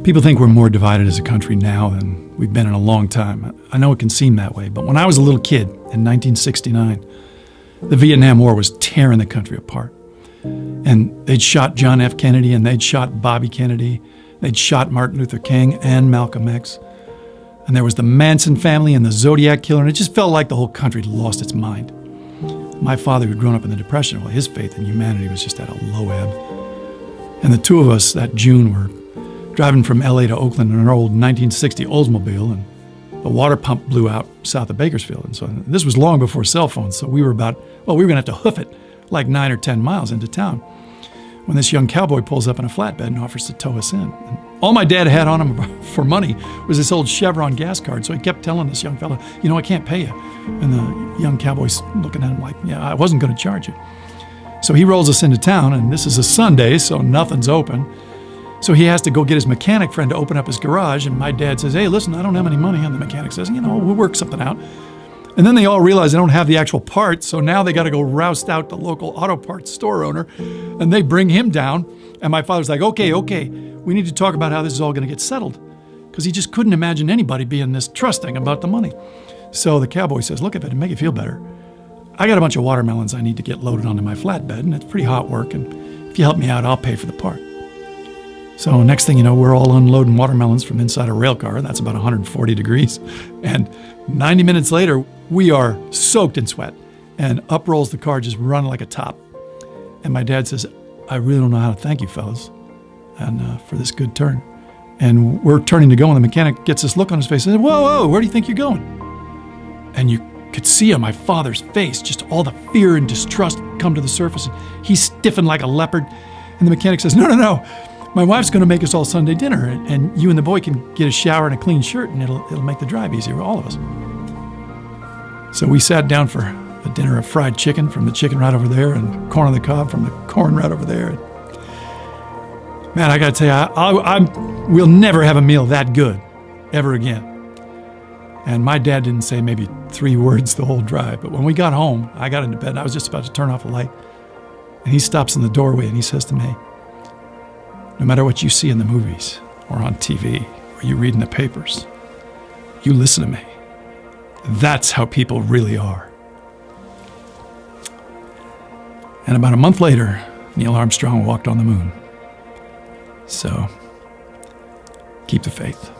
People think we're more divided as a country now than we've been in a long time. I know it can seem that way, but when I was a little kid in 1969, the Vietnam War was tearing the country apart. And they'd shot John F. Kennedy, and they'd shot Bobby Kennedy. They'd shot Martin Luther King and Malcolm X. And there was the Manson family and the Zodiac killer, and it just felt like the whole country had lost its mind. My father, who'd grown up in the Depression, well, his faith in humanity was just at a low ebb. And the two of us that June were driving from LA to Oakland in an old 1960 Oldsmobile, and the water pump blew out south of Bakersfield. And so this was long before cell phones, so we were going to have to hoof it like 9 or 10 miles into town when this young cowboy pulls up in a flatbed and offers to tow us in. And all my dad had on him for money was this old Chevron gas card, so he kept telling this young fellow, I can't pay you. And the young cowboy's looking at him like, yeah, I wasn't going to charge you. So he rolls us into town, and this is a Sunday, so nothing's open. So he has to go get his mechanic friend to open up his garage, and my dad says, hey, listen, I don't have any money. And the mechanic says, we'll work something out. And then they all realize they don't have the actual parts, so now they got to go roust out the local auto parts store owner, and they bring him down. And my father's like, okay, we need to talk about how this is all going to get settled, because he just couldn't imagine anybody being this trusting about the money. So the cowboy says, look, if it'd make you feel better, I got a bunch of watermelons I need to get loaded onto my flatbed, and it's pretty hot work, and if you help me out, I'll pay for the part. So next thing you know, we're all unloading watermelons from inside a rail car. That's about 140 degrees. And 90 minutes later, we are soaked in sweat. And up rolls the car, just running like a top. And my dad says, I really don't know how to thank you, fellas, and for this good turn. And we're turning to go, and the mechanic gets this look on his face and says, whoa, where do you think you're going? And you could see on my father's face just all the fear and distrust come to the surface. And he stiffened like a leopard. And the mechanic says, no. My wife's going to make us all Sunday dinner, and you and the boy can get a shower and a clean shirt, and it'll make the drive easier for all of us. So we sat down for a dinner of fried chicken from the chicken right over there, and corn on the cob from the corn right over there. And man, I got to tell you, we'll never have a meal that good ever again. And my dad didn't say maybe 3 words the whole drive, but when we got home, I got into bed, and I was just about to turn off the light, and he stops in the doorway, and he says to me, no matter what you see in the movies or on TV or you read in the papers, you listen to me. That's how people really are. And about a month later, Neil Armstrong walked on the moon. So, keep the faith.